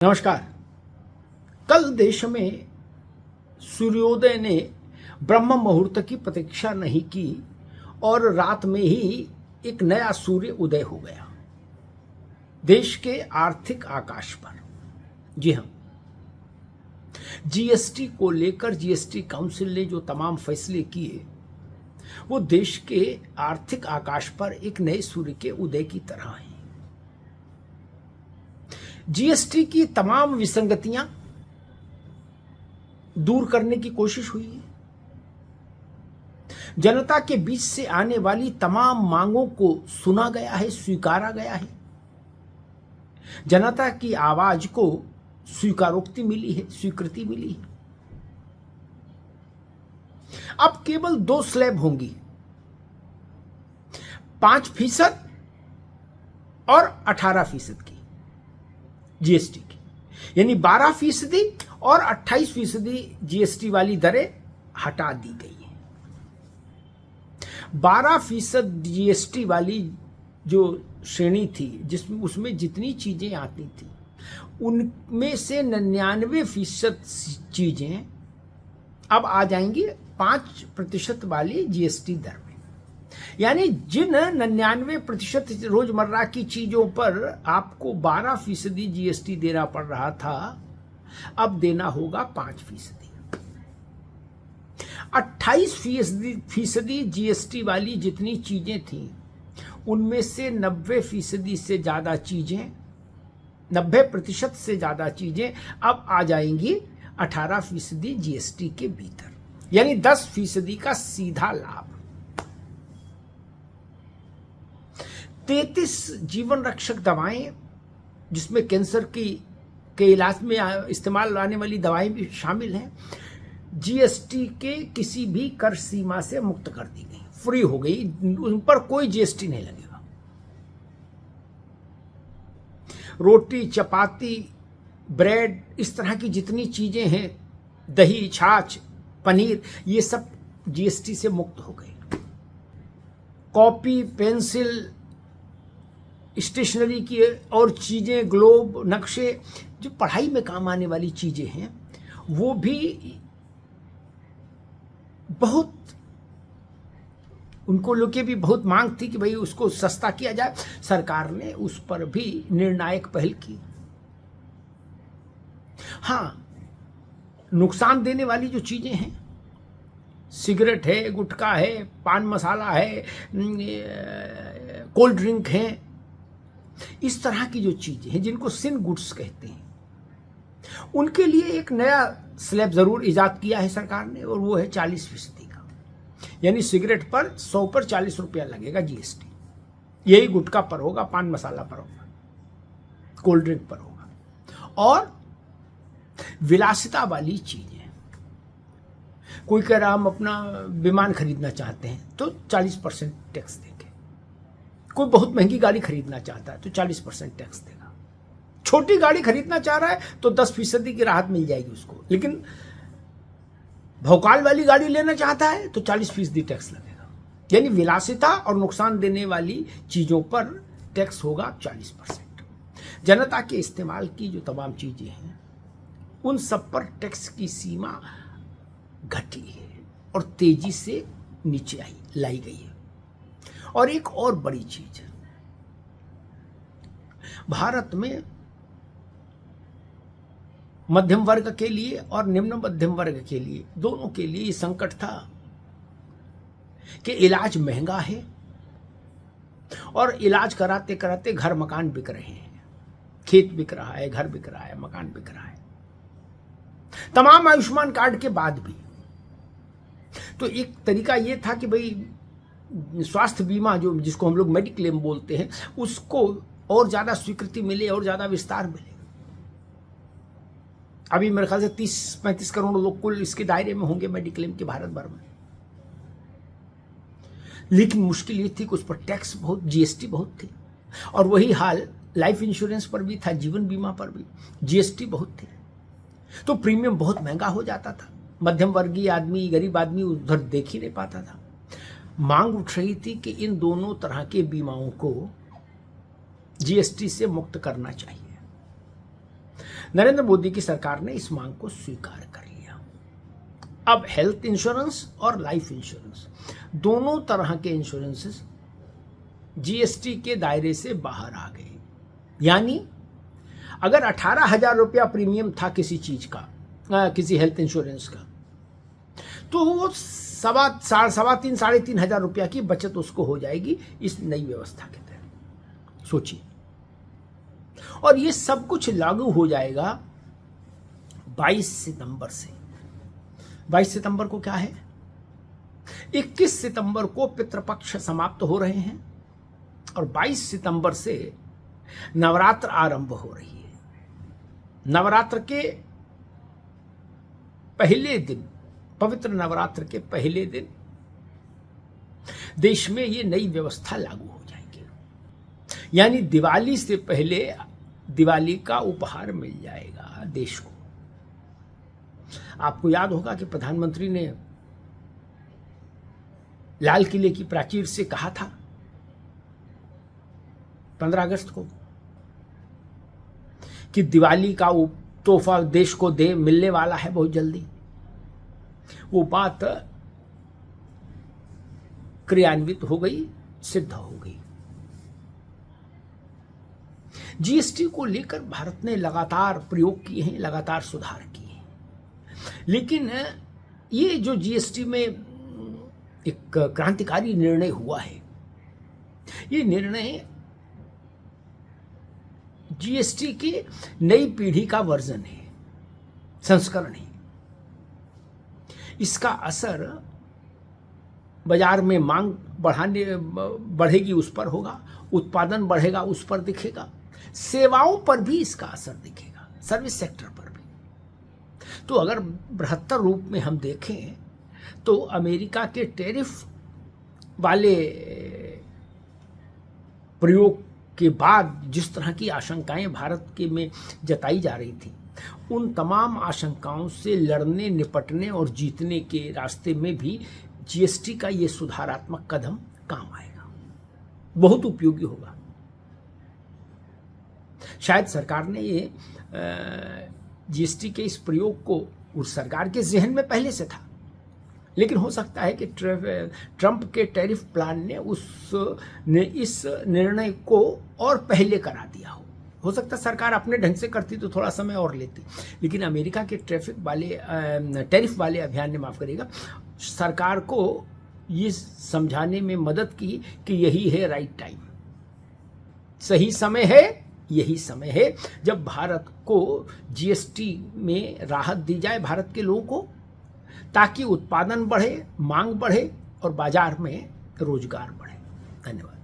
नमस्कार। कल देश में सूर्योदय ने ब्रह्म मुहूर्त की प्रतीक्षा नहीं की और रात में ही एक नया सूर्य उदय हो गया देश के आर्थिक आकाश पर। जी हाँ, जीएसटी को लेकर जीएसटी काउंसिल ने जो तमाम फैसले किए वो देश के आर्थिक आकाश पर एक नए सूर्य के उदय की तरह हैं। जीएसटी की तमाम विसंगतियां दूर करने की कोशिश हुई है। जनता के बीच से आने वाली तमाम मांगों को सुना गया है, स्वीकारा गया है। जनता की आवाज को स्वीकारोक्ति मिली है, स्वीकृति मिली है। अब केवल 2 स्लैब होंगी, 5% और 18% की जीएसटी की, यानी 12% और 28% जीएसटी वाली दरें हटा दी गई है। 12% जीएसटी वाली जो श्रेणी थी जिसमें उसमें जितनी चीजें आती थी उनमें से 99% चीजें अब आ जाएंगी 5% वाली जीएसटी दर में। यानी जिन 99% रोजमर्रा की चीजों पर आपको 12% जीएसटी देना पड़ रहा था, अब देना होगा 5%। 28% जीएसटी वाली जितनी चीजें थी उनमें से 90% से ज्यादा चीजें, 90% से ज्यादा चीजें अब आ जाएंगी 18% जीएसटी के भीतर, यानी 10% का सीधा लाभ। 33 जीवन रक्षक दवाएं जिसमें कैंसर के इलाज में इस्तेमाल आने वाली दवाएं भी शामिल हैं, जीएसटी के किसी भी कर सीमा से मुक्त कर दी गई, फ्री हो गई, उन पर कोई जीएसटी नहीं लगेगा। रोटी, चपाती, ब्रेड, इस तरह की जितनी चीजें हैं, दही, छाछ, पनीर, ये सब जीएसटी से मुक्त हो गए। कॉपी, पेंसिल, स्टेशनरी की और चीजें, ग्लोब, नक्शे, जो पढ़ाई में काम आने वाली चीजें हैं, वो भी बहुत, उनको लोग की भी बहुत मांग थी कि भाई उसको सस्ता किया जाए। सरकार ने उस पर भी निर्णायक पहल की। हां, नुकसान देने वाली जो चीजें हैं, सिगरेट है, गुटखा है, पान मसाला है, कोल्ड ड्रिंक है, इस तरह की जो चीजें हैं जिनको सिन गुड्स कहते हैं, उनके लिए एक नया स्लैब जरूर इजाद किया है सरकार ने, और वो है 40% का। यानी सिगरेट पर 100 पर 40 रुपया लगेगा जीएसटी। यही गुटखा पर होगा, पान मसाला पर होगा, कोल्ड ड्रिंक पर होगा। और विलासिता वाली चीजें, कोई कह रहा हम अपना विमान खरीदना चाहते हैं तो 40% टैक्स देंगे। कोई बहुत महंगी गाड़ी खरीदना चाहता है तो 40% टैक्स देगा। छोटी गाड़ी खरीदना चाह रहा है तो 10% की राहत मिल जाएगी उसको। लेकिन भौकाल वाली गाड़ी लेना चाहता है तो 40% टैक्स लगेगा। यानी विलासिता और नुकसान देने वाली चीजों पर टैक्स होगा 40%। जनता के इस्तेमाल की जो तमाम चीजें हैं उन सब पर टैक्स की सीमा घटी है और तेजी से नीचे लाई गई है। और एक और बड़ी चीज, भारत में मध्यम वर्ग के लिए और निम्न मध्यम वर्ग के लिए, दोनों के लिए ये संकट था कि इलाज महंगा है और इलाज कराते कराते घर मकान बिक रहे हैं, खेत बिक रहा है, घर बिक रहा है, मकान बिक रहा है, तमाम आयुष्मान कार्ड के बाद भी। तो एक तरीका ये था कि भाई स्वास्थ्य बीमा जो जिसको हम लोग मेडिक्लेम बोलते हैं, उसको और ज्यादा स्वीकृति मिले और ज्यादा विस्तार मिले। अभी मेरे ख्याल से 30-35 करोड़ लोग कुल इसके दायरे में होंगे मेडिक्लेम के भारत भर में। लेकिन मुश्किल ये थी कि उस पर टैक्स बहुत, जीएसटी बहुत थी। और वही हाल लाइफ इंश्योरेंस पर भी था, जीवन बीमा पर भी जीएसटी बहुत थी। तो प्रीमियम बहुत महंगा हो जाता था। मध्यम वर्गीय आदमी, गरीब आदमी उधर देख ही नहीं पाता था। मांग उठ रही थी कि इन दोनों तरह के बीमाओं को जीएसटी से मुक्त करना चाहिए। नरेंद्र मोदी की सरकार ने इस मांग को स्वीकार कर लिया। अब हेल्थ इंश्योरेंस और लाइफ इंश्योरेंस दोनों तरह के इंश्योरेंसेस जीएसटी के दायरे से बाहर आ गए। यानी अगर 18,000 रुपया प्रीमियम था किसी चीज का, किसी हेल्थ इंश्योरेंस का, तो वो सवा तीन साढ़े 3,000 रुपया की बचत उसको हो जाएगी इस नई व्यवस्था के तहत। सोचिए, और ये सब कुछ लागू हो जाएगा 22 सितंबर से। 22 सितंबर को क्या है? 21 सितंबर को पितृपक्ष समाप्त हो रहे हैं और 22 सितंबर से नवरात्र आरंभ हो रही है। नवरात्र के पहले दिन, पवित्र नवरात्र के पहले दिन देश में ये नई व्यवस्था लागू हो जाएगी। यानी दिवाली से पहले दिवाली का उपहार मिल जाएगा देश को। आपको याद होगा कि प्रधानमंत्री ने लाल किले की प्राचीर से कहा था 15 अगस्त को कि दिवाली का तोहफा देश को मिलने वाला है बहुत जल्दी। वो बात क्रियान्वित हो गई, सिद्ध हो गई। जीएसटी को लेकर भारत ने लगातार प्रयोग किए हैं, लगातार सुधार किए हैं, लेकिन ये जो जीएसटी में एक क्रांतिकारी निर्णय हुआ है, ये निर्णय जीएसटी की नई पीढ़ी का वर्जन है, संस्करण है। इसका असर बाजार में मांग बढ़ेगी उस पर होगा, उत्पादन बढ़ेगा उस पर दिखेगा, सेवाओं पर भी इसका असर दिखेगा, सर्विस सेक्टर पर भी। तो अगर बृहत्तर रूप में हम देखें तो अमेरिका के टैरिफ वाले प्रयोग के बाद जिस तरह की आशंकाएं भारत के में जताई जा रही थी, उन तमाम आशंकाओं से लड़ने, निपटने और जीतने के रास्ते में भी जीएसटी का ये सुधारात्मक कदम काम आएगा, बहुत उपयोगी होगा। शायद सरकार ने ये जीएसटी के इस प्रयोग को उस सरकार के जहन में पहले से था, लेकिन हो सकता है कि ट्रंप के टैरिफ प्लान ने इस निर्णय को और पहले करा दिया हो सकता है सरकार अपने ढंग से करती तो थोड़ा समय और लेती, लेकिन अमेरिका के टैरिफ वाले अभियान ने, माफ करिएगा, सरकार को ये समझाने में मदद की कि यही है राइट टाइम, सही समय है, यही समय है जब भारत को जीएसटी में राहत दी जाए भारत के लोगों को, ताकि उत्पादन बढ़े, मांग बढ़े और बाजार में रोजगार बढ़े। धन्यवाद।